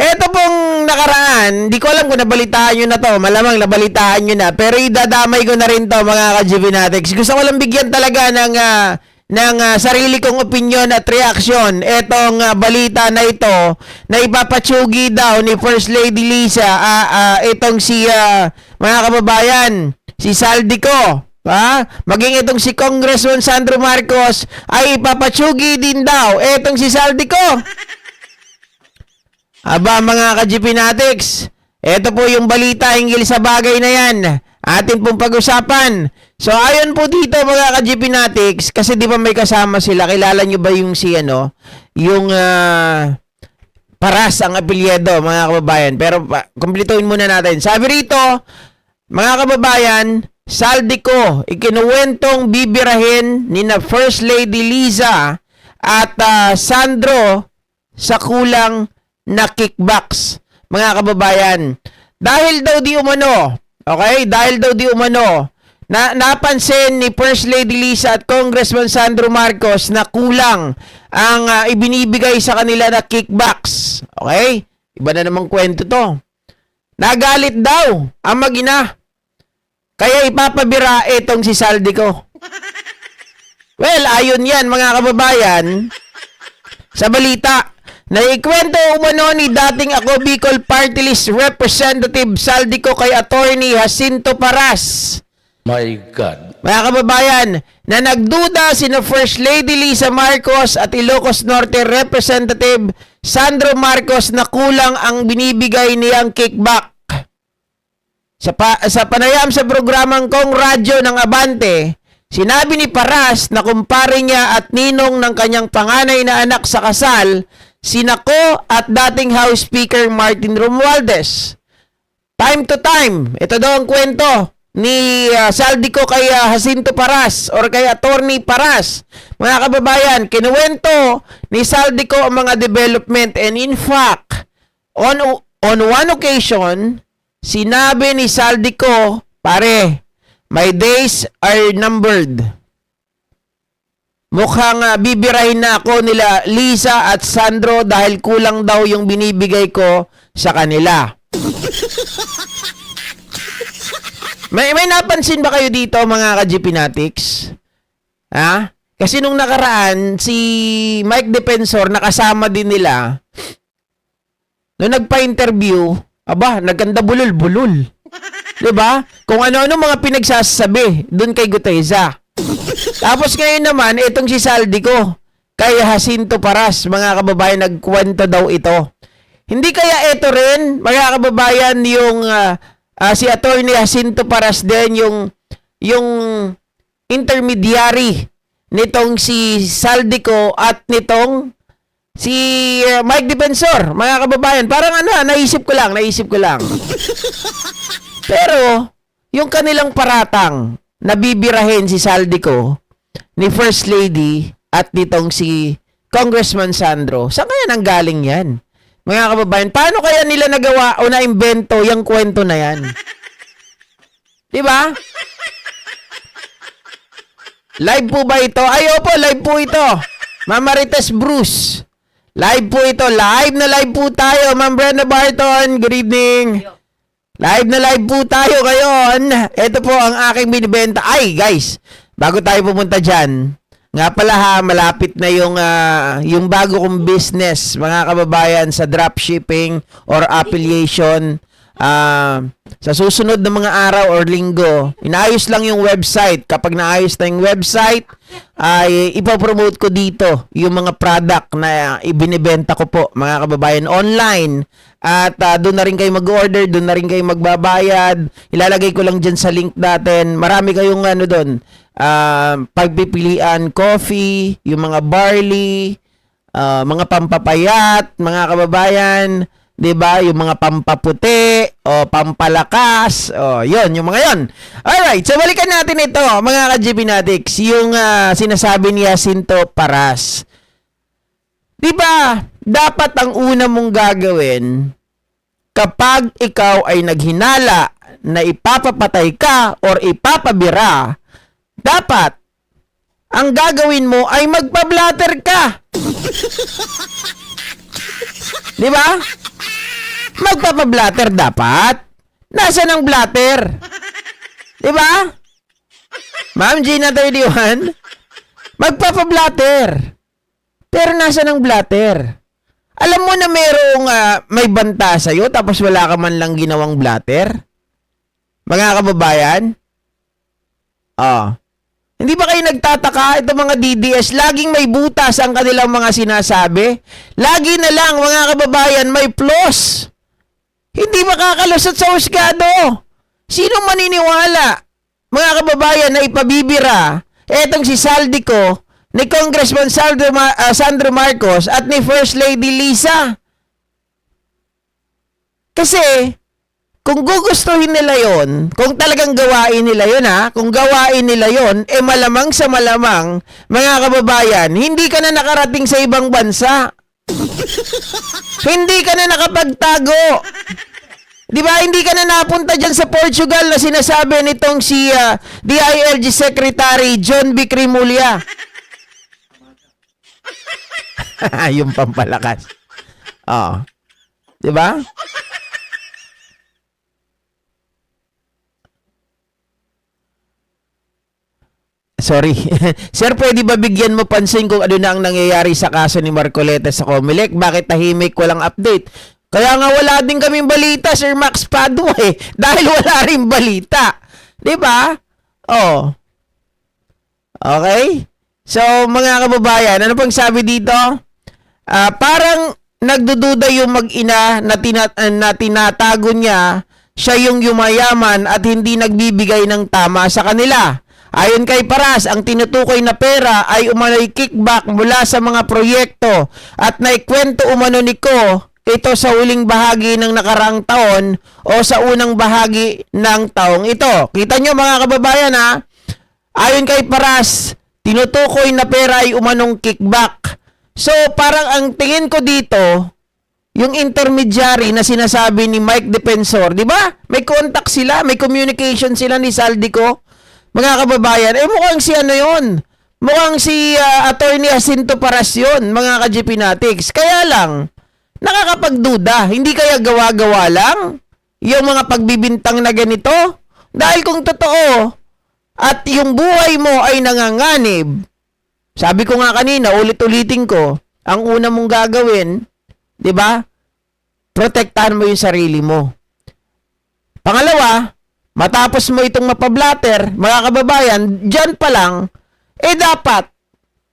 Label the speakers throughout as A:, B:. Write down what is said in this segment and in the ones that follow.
A: Eto pong nakaraan, di ko alam kung nabalitaan nyo na to. Malamang nabalitaan nyo na. Pero idadamay ko na rin to, mga ka-GBnatics. Gusto ko lang bigyan talaga ng sarili kong opinion at reaksyon. Etong balita na ito, na ipapatsugi daw ni First Lady Liza, itong si, mga kababayan, si Saldico. Maging itong si Congressman Sandro Marcos ay ipapatsugi din daw etong si Saldico. Aba mga ka-GBnatics, ito po yung balita hinggil sa bagay na yan. Atin pong pag-usapan. So ayon po dito mga ka-GBnatics, kasi di ba may kasama sila, kilala nyo ba yung si yung Paras ang apelyido mga kababayan. Pero kumplituhin muna natin. Sabi rito, mga kababayan, Saldico, ikinuwentong bibirahin ni na First Lady Liza at Sandro sa kulang na kickbacks, mga kababayan. Dahil daw di umano, okay? Dahil daw di umano, napansin ni First Lady Liza at Congressman Sandro Marcos na kulang ang ibinibigay sa kanila na kickbacks. Okay? Iba na namang kwento to. Nagalit daw ang mag-ina. Kaya ipapabira itong si Saldico. Well, ayon yan mga kababayan sa balita. Naikwento umano ni dating Ako Bicol Party List Representative Saldico kay Attorney Jacinto Paras.
B: My God.
A: Mga kababayan, na nagduda sina First Lady Liza Marcos at Ilocos Norte Representative Sandro Marcos na kulang ang binibigay niyang kickback. Sa panayam sa programang Kong Radyo ng Abante, sinabi ni Paras na kumpare niya at ninong ng kanyang panganay na anak sa kasal, sina Ko at dating House Speaker Martin Romualdez. Time to time, ito daw ang kwento ni Saldico kay Jacinto Paras or kay Attorney Paras. Mga kababayan, kinuwento ni Saldico ang mga development, and in fact, on one occasion, sinabi ni Saldico, pare, my days are numbered. Mukhang bibirahin na ako nila Liza at Sandro dahil kulang daw yung binibigay ko sa kanila. May napansin ba kayo dito mga ka-GBnatics? Kasi nung nakaraan, si Mike Defensor nakasama din nila. Nung nagpa-interview, nagkanda bulol-bulol. Diba? Kung ano-ano mga pinagsasabi dun kay Guteza. Tapos ngayon naman, itong si Saldico kay Jacinto Paras, mga kababayan, nagkwento daw ito. Hindi kaya ito rin, mga kababayan, yung si Attorney Jacinto Paras din, yung intermediary nitong si Saldico at nitong si Mike Defensor, mga kababayan. Parang naisip ko lang. Pero, yung kanilang paratang, nabibirahin si Saldico ni First Lady at nitong si Congressman Sandro. Saan kaya nanggaling yan? Mga kababayan, paano kaya nila nagawa o naimbento yung kwento na yan? Diba? Live po ba ito? Ay, opo, live po ito. Ma'am Marites Bruce. Live po ito. Live na live po tayo. Ma'am Brenda Barton, good evening. Live na live po tayo ngayon. Ito po ang aking binibenta. Ay, guys, bago tayo pumunta dyan, nga pala malapit na yung bago kong business, mga kababayan, sa dropshipping or affiliation. Sa susunod na mga araw or linggo, inaayos lang yung website. Kapag naayos na yung website, ay ipopromote ko dito yung mga product na ibinibenta ko po, mga kababayan, online. At doon na rin kayo mag-order, doon na rin kayo magbabayad. Ilalagay ko lang dyan sa link natin. Marami kayong doon. Pagpipilian, coffee, yung mga barley, mga pampapayat, mga kababayan, 'di ba? Yung mga pampaputi o pampalakas, yun, yung mga yun. Alright, so balikan natin ito, mga ka-GBnatics, yung sinasabi ni Jacinto Paras. 'Di ba? Dapat ang una mong gagawin kapag ikaw ay naghinala na ipapapatay ka or ipapabira, dapat ang gagawin mo ay magpa-blatter ka. 'Di ba? magpapablatter dapat. Nasaan ang blatter? Diba? Ma'am Gina 31, magpapablatter. Pero nasaan ang blatter? Alam mo na merong may banta sa'yo tapos wala ka man lang ginawang blatter? Mga kababayan? Hindi ba kayo nagtataka? Ito mga DDS, laging may butas ang kanilang mga sinasabi. Lagi na lang, mga kababayan, may flaws. Hindi makakalusot sa husgado. Sino maniniwala, mga kababayan, na ipabibira etong si Saldico ni Congressman Sandro Marcos at ni First Lady Liza? Kasi, kung gugustuhin nila yon, kung talagang gawain nila yon kung gawain nila yon, malamang sa malamang, mga kababayan, hindi ka na nakarating sa ibang bansa. Hindi ka na nakapagtago. Di ba, hindi ka na napunta dyan sa Portugal na sinasabi nitong si DILG Secretary John B. Cremulya. Yung pampalakas. Di ba? Sorry. Sir, pwede ba bigyan mo pansin kung ano na ang nangyayari sa kaso ni Marcoleta sa Comelec? Bakit tahimik, walang update? Kaya nga wala din kaming balita, Sir Max Padua dahil wala rin balita. Diba? Okay? So, mga kababayan, ano pang sabi dito? Parang nagdududa yung mag-ina na tinatago niya, siya yung yumayaman at hindi nagbibigay ng tama sa kanila. Ayon kay Paras, ang tinutukoy na pera ay umano'y kickback mula sa mga proyekto at naikwento umano ni Ko ito sa huling bahagi ng nakaraang taon o sa unang bahagi ng taong ito. Kita nyo mga kababayan ayon kay Paras, tinutukoy na pera ay umanong kickback. So parang ang tingin ko dito, yung intermediary na sinasabi ni Mike Defensor, di ba? May contact sila, may communication sila ni Saldico. Mga kababayan, mukhang si ano yun? Mukhang si Attorney Jacinto Paras yun, mga ka-GPnatics. Kaya lang, nakakapagduda. Hindi kaya gawa-gawa lang yung mga pagbibintang na ganito? Dahil kung totoo, at yung buhay mo ay nanganganib, sabi ko nga kanina, ulit-ulitin ko, ang una mong gagawin, di ba? Protektahan mo yung sarili mo. Pangalawa, matapos mo itong mapablatter, mga kababayan, dyan pa lang, dapat,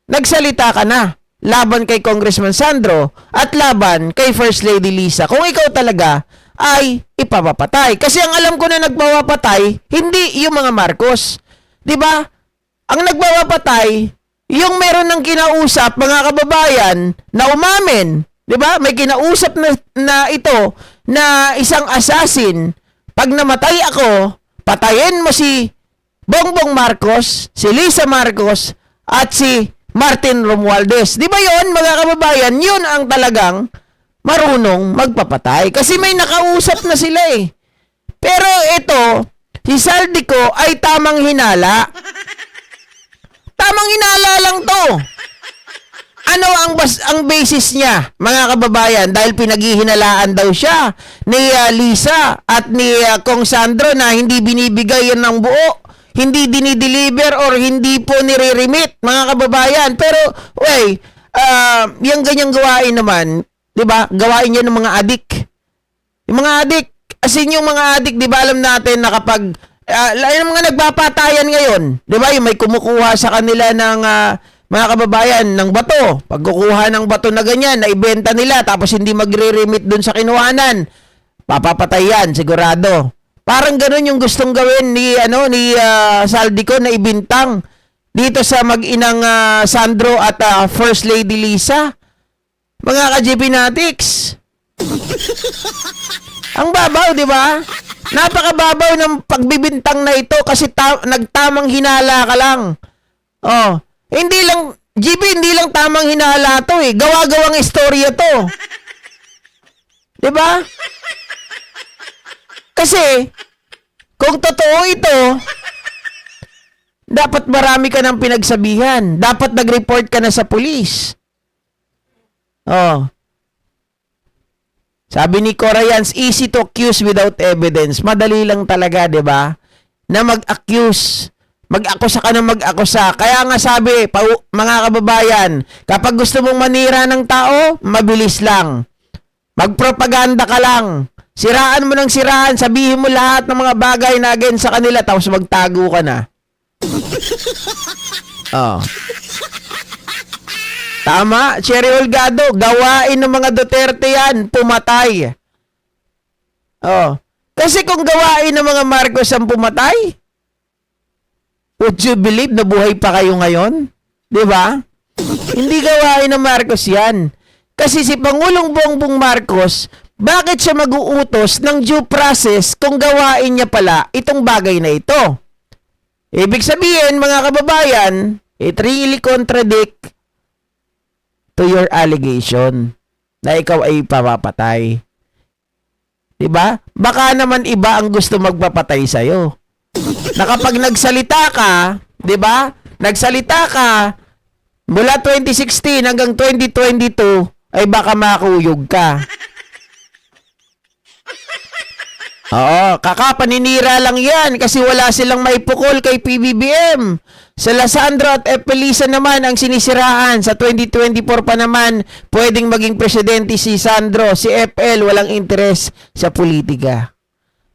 A: nagsalita ka na laban kay Congressman Sandro at laban kay First Lady Liza. Kung ikaw talaga ay ipapapatay. Kasi ang alam ko na nagpapatay, hindi yung mga Marcos. Diba? Ang nagpapatay, yung meron ng kinausap, mga kababayan, na umamin. Diba? May kinausap na ito na isang assassin. Pag namatay ako, patayin mo si Bongbong Marcos, si Liza Marcos, at si Martin Romualdez. Di ba yun, mga kababayan? Yun ang talagang marunong magpapatay. Kasi may nakausap na sila Pero ito, si Saldico ay tamang hinala. Tamang hinala lang to. Ano ang basis niya, mga kababayan? Dahil pinaghihinalaan daw siya ni Liza at ni Kong Sandro na hindi binibigay yan ng buo, hindi dinideliver or hindi po nire-remit, mga kababayan. Pero, yung ganyang gawain naman, di ba? Gawain yan ng mga adik. Yung mga adik, as in yung mga adik, di ba alam natin na kapag, yung mga nagpapatayan ngayon, di ba? Yung may kumukuha sa kanila ng mga kababayan, ng bato. Pag kukuha ng bato na ganyan, na ibenta nila, tapos hindi magre-remit dun sa kinuhanan, papapatay yan, sigurado. Parang ganun yung gustong gawin ni Saldico na ibintang dito sa mag-inang Sandro at First Lady Liza. Mga ka-GPnatics. Ang babaw, di ba? Napakababaw ng pagbibintang na ito kasi nagtamang hinala ka lang. Hindi lang, GB, hindi lang tamang hinala to gawa-gawang istorya to. Diba? Kasi, kung totoo ito, dapat marami ka ng pinagsabihan. Dapat nag-report ka na sa pulis. Sabi ni Corayans, easy to accuse without evidence. Madali lang talaga, 'di ba? Na mag-accuse. Mag-akusa ka na mag-akusa. Kaya nga sabi, mga kababayan, kapag gusto mong manira ng tao, mabilis lang. Magpropaganda ka lang. Siraan mo ng siraan. Sabihin mo lahat ng mga bagay na against sa kanila, tapos magtago ka na. Oh. Tama, Cherry Olgado. Gawain ng mga Duterte yan. Pumatay. Oh. Kasi kung gawain ng mga Marcos ang pumatay, would you believe na buhay pa kayo ngayon? Di ba? Hindi gawain ng Marcos yan. Kasi si Pangulong Bongbong Marcos, bakit siya mag-uutos ng due process kung gawain niya pala itong bagay na ito? Ibig sabihin, mga kababayan, it really contradict to your allegation na ikaw ay papapatay. Diba? Baka naman iba ang gusto magpapatay sa'yo. Na kapag nagsalita ka, 'di ba? Nagsalita ka mula 2016 hanggang 2022 ay baka makuyog ka. Oo, paninira lang 'yan kasi wala silang maipukol kay PBBM. Sa Lasandro at Epelisa naman ang sinisiraan. Sa 2024 pa naman, pwedeng maging presidente si Sandro. Si FL walang interes sa politika.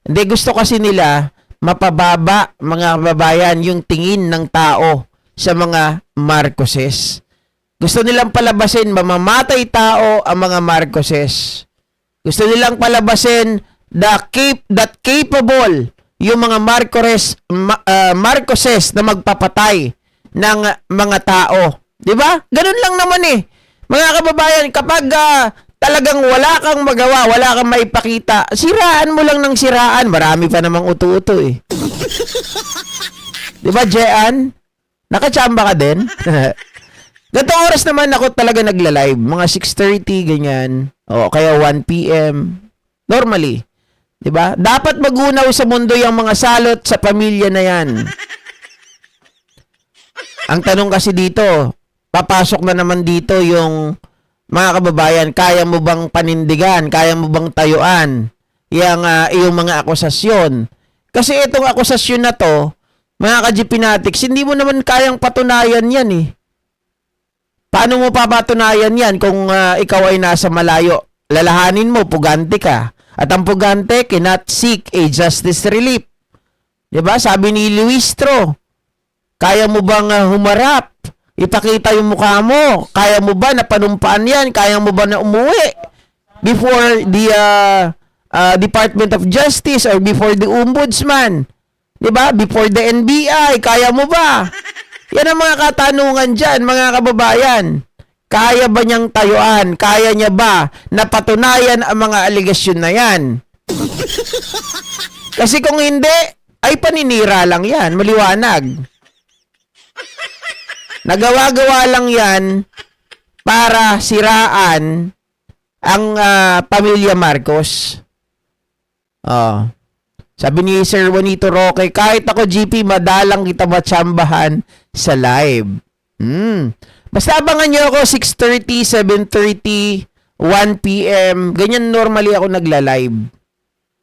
A: Hindi, gusto kasi nila mapababa, mga kababayan, yung tingin ng tao sa mga Marcoses. Gusto nilang palabasin, mamamatay tao ang mga Marcoses. Gusto nilang palabasin that capable yung mga Marcoses na magpapatay ng mga tao. 'Di ba? Ganun lang naman eh. Mga kababayan, kapag talagang wala kang magawa, wala kang maipakita, siraan mo lang ng siraan. Marami pa namang uto-uto eh. Di ba, Jean? Nakachamba ka din? Gatong oras naman ako talaga nagla-live. Mga 6:30, ganyan. O, kaya 1 p.m. Normally. Di ba? Dapat magunaw sa mundo yung mga salot sa pamilya na yan. Ang tanong kasi dito, papasok na naman dito yung mga kababayan, kaya mo bang panindigan? Kaya mo bang tayuan iyong mga akusasyon? Kasi itong akusasyon na to, mga ka-GPnatics, hindi mo naman kayang patunayan yan eh. Paano mo papatunayan yan kung ikaw ay nasa malayo? Lalahanin mo, pugante ka. At ang pugante cannot seek a justice relief. Diba? Sabi ni Luistro, kaya mo bang humarap? Ipakita yung mukha mo. Kaya mo ba na panumpaan yan? Kaya mo ba na umuwi before the Department of Justice or before the Ombudsman? Diba? Before the NBI. Kaya mo ba? Yan ang mga katanungan dyan, mga kababayan. Kaya ba niyang tayuan? Kaya niya ba na patunayan ang mga aligasyon na yan? Kasi kung hindi, ay paninira lang yan. Maliwanag. Nagawa-gawa lang yan para siraan ang pamilya Marcos. Oh. Sabi ni Sir Juanito Roque, kahit ako GP, madalang kita matsambahan sa live. Basta abangan nyo ako 6:30, 7:30, 1 p.m. Ganyan normally ako nagla-live.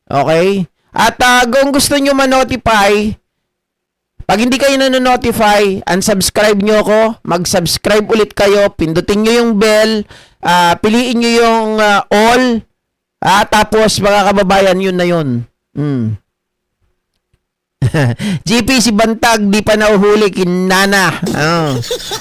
A: Okay? At kung gusto nyo ma-notify, pag hindi kayo nanonotify, unsubscribe nyo ako, mag-subscribe ulit kayo, pindutin nyo yung bell, piliin nyo yung all, tapos mga kababayan, yun na yun. GP, si Bantag, di pa nauhuli, kinana.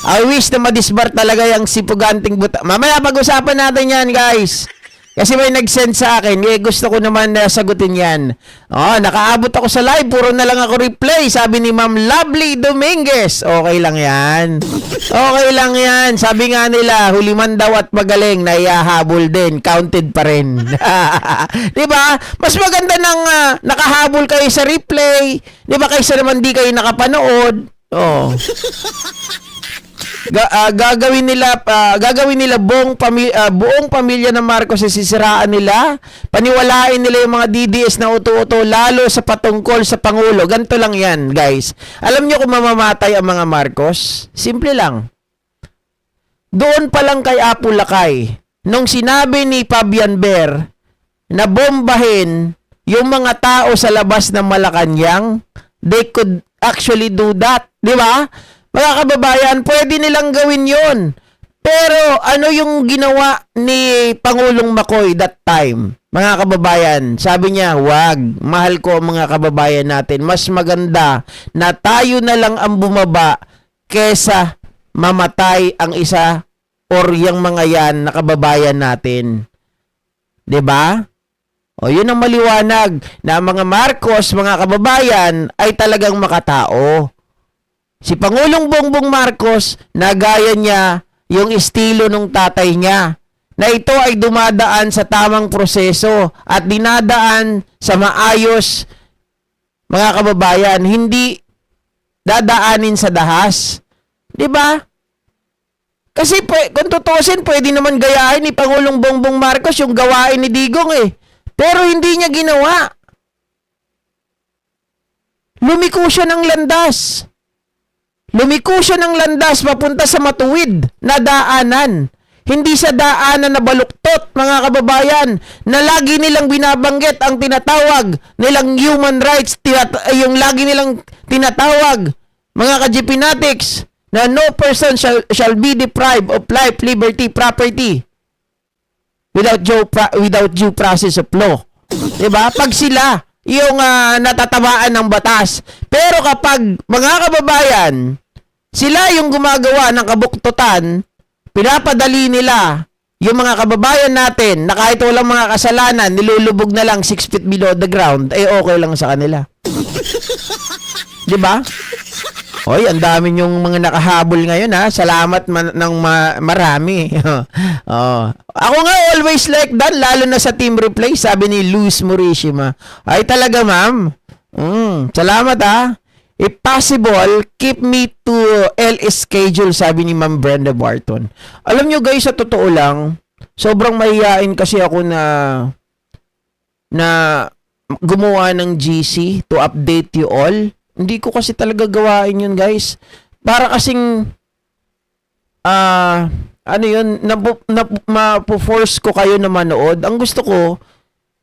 A: I wish na madisbar talaga yung sipuganting buta. Mamaya pag-usapan natin yan, guys. Kasi may nag-send sa akin, gusto ko naman na sagutin yan. Nakaabot ako sa live, puro na lang ako replay. Sabi ni Ma'am Lovely Dominguez, okay lang yan. Okay lang yan. Sabi nga nila, huliman daw at magaling, naihahabol din, counted pa rin. Diba? Mas maganda nang nakahabol kayo sa replay. Diba? Kaysa naman di kayo nakapanood. Gagawin nila buong pamilya ng Marcos, sisiraan nila, paniwalain nila yung mga DDS na uto-uto, lalo sa patungkol sa Pangulo. Ganito lang yan, guys. Alam nyo kung mamamatay ang mga Marcos? Simple lang. Doon pa lang kay Apu Lakay, nung sinabi ni Fabian Ber na bombahin yung mga tao sa labas ng Malacanang, they could actually do that. Di ba? Mga kababayan, pwede nilang gawin yon. Pero ano yung ginawa ni Pangulong Macoy that time? Mga kababayan, sabi niya, wag, mahal ko ang mga kababayan natin. Mas maganda na tayo na lang ang bumaba kesa mamatay ang isa or yung mga yan na kababayan natin. 'Di ba? O yun ang maliwanag na ang mga Marcos, mga kababayan, ay talagang makatao. Si Pangulong Bongbong Marcos, nagaya niya yung estilo ng tatay niya, na ito ay dumadaan sa tamang proseso at dinadaan sa maayos, mga kababayan, hindi dadaanin sa dahas. 'Di ba? Kasi kung tutusin, pwede naman gayahin ni Pangulong Bongbong Marcos yung gawain ni Digong eh. Pero hindi niya ginawa. Lumiko siya ng landas. Lumiko siya ng landas papunta sa matuwid na daanan. Hindi sa daanan na baluktot, mga kababayan, na lagi nilang binabanggit ang tinatawag nilang human rights, yung lagi nilang tinatawag, mga ka-GPnatics, na no person shall be deprived of life, liberty, property without due process of law. Diba? Pag sila yung natatabaan ng batas. Pero kapag mga kababayan, sila yung gumagawa ng kabuktutan, pinapadali nila yung mga kababayan natin na kahit walang mga kasalanan, nilulubog na lang 6 feet below the ground, ay okay lang sa kanila. Diba? Hoy, ang dami yung mga nakahabol ngayon ha. Salamat ng marami. Oh. Ako nga always like that, lalo na sa team replay, sabi ni Luz Morishima. Ay talaga, ma'am. Salamat ha. If possible, keep me to LS schedule, sabi ni Ma'am Brenda Barton. Alam nyo guys, sa totoo lang, sobrang mahihain kasi ako na gumawa ng GC to update you all. Hindi ko kasi talaga gawain yun, guys. Para kasing, ano yun, mapo-force ko kayo na manood. Ang gusto ko,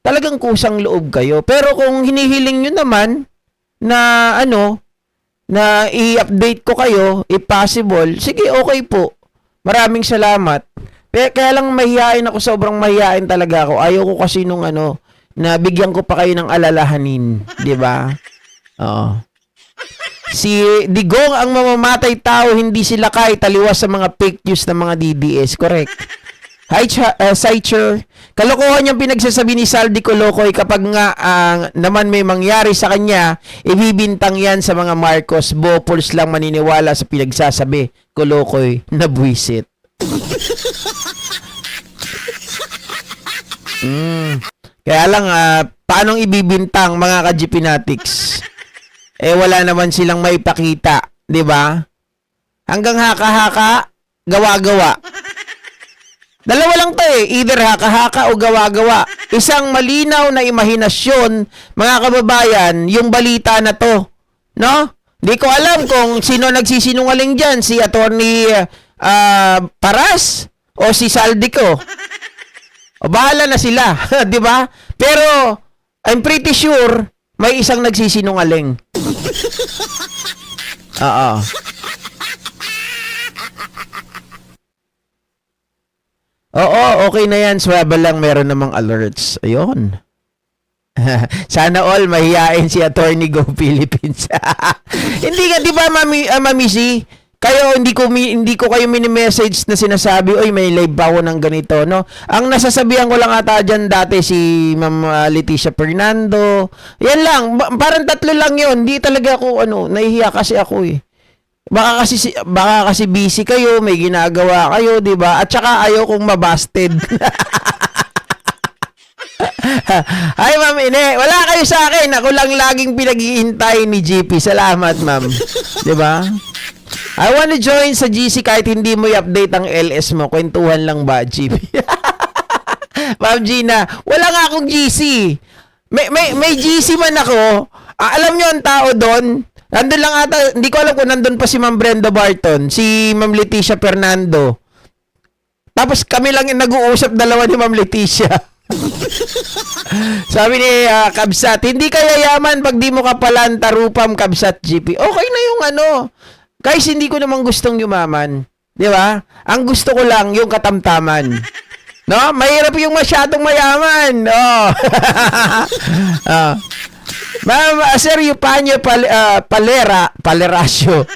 A: talagang kusang loob kayo. Pero kung hinihiling nyo naman, na na i-update ko kayo, if possible, sige, okay po. Maraming salamat. Kaya lang mahihain ako, sobrang mahihain talaga ako. Ayaw ko kasi nung na bigyan ko pa kayo ng alalahanin. Diba? Oo. Si Digong ang mamamatay tao, hindi sila kay taliwas sa mga fake news ng mga DDS. Correct. Hi, Saicher. Kalokohan yung pinagsasabi ni Saldi Colocoy kapag nga naman may mangyari sa kanya, ibibintang yan sa mga Marcos. Bopols lang maniniwala sa pinagsasabi. Colocoy, nabwisit. Kaya lang, paanong ibibintang mga ka-GPnatics? Wala naman silang maipakita, 'di ba? Hanggang haka-haka, gawa-gawa. Dalawa lang 'to either haka-haka o gawa-gawa. Isang malinaw na imahinasyon, mga kababayan, yung balita na 'to, no? Di ko alam kung sino nagsisinungaling diyan, si Attorney Paras o si Saldico. O bahala na sila, 'di ba? Pero I'm pretty sure may isang nagsisinungaling. Oo. Oo, okay na yan. Swabe lang, meron namang alerts. Ayun. Sana all mahihain si Attorney Go Philippines. Hindi nga, di ba, Mami C? Kayo, hindi ko kayo mini-message na sinasabi, oy, may live pa ako ng ganito, no? Ang nasasabihan ko lang ata dyan dati si Ma'am Leticia Fernando. Yan lang, parang 3 lang yun. Hindi talaga ako, nahihiya kasi ako eh. Baka kasi busy kayo, may ginagawa kayo, di ba? At saka ayaw kong mabasted. Ay, Ma'am Ine, wala kayo sa akin. Ako lang laging pinag-iintay ni GP. Salamat, Ma'am. Di ba? I wanna join sa GC kahit hindi mo i-update ang LS mo. Kwentuhan lang ba, GP? Ma'am Gina, wala nga akong GC. May GC man ako. Alam nyo ang tao doon? Nandun lang ata, hindi ko alam kung nandun pa si Ma'am Brenda Barton, si Ma'am Leticia Fernando. Tapos kami lang yung nag-uusap, dalawa ni Ma'am Leticia. Sabi ni Kabsat, hindi ka yayaman pag di mo kapalan tarupam Kabsat GP. Okay na yung ano. Guys, hindi ko namang gustong yumaman. Di ba? Ang gusto ko lang yung katamtaman. No? Mahirap yung masyadong mayaman. Oh. Ma'am, Sir Yupanyo Palerasyo.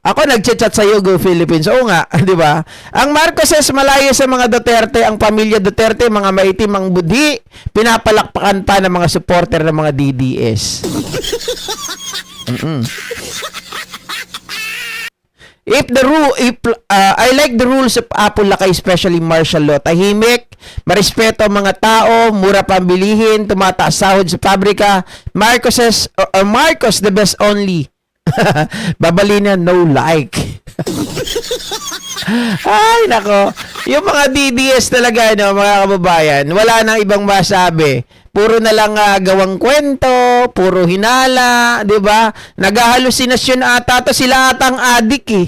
A: Ako nagchat-chat sa iyo, Go Philippines. Oo nga, di ba? Ang Marcoses malayo sa mga Duterte, ang pamilya Duterte, mga maitim ang budhi, pinapalakpakan pa ng mga supporter ng mga DDS. I like the rules of Apple Lakay, especially martial law. Tahimik, marespeto ang mga tao, mura pambilihin, tumataas sahod sa pabrika. Marcos the best only. Babalina, no like. Ay, nako. Yung mga DDS talaga, no, mga kababayan, wala nang ibang masabi. Puro na lang gawang kwento, puro hinala, 'di ba? Naghahalusinasyon ata to, sila atang adik eh.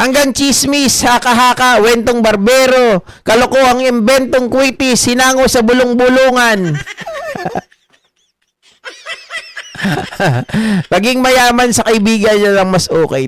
A: Hanggang chismis, haka-haka, wentong barbero, kalokohang imbentong kwiti, sinango sa bulong-bulungan. Paging mayaman sa kaibigan niya lang mas okay.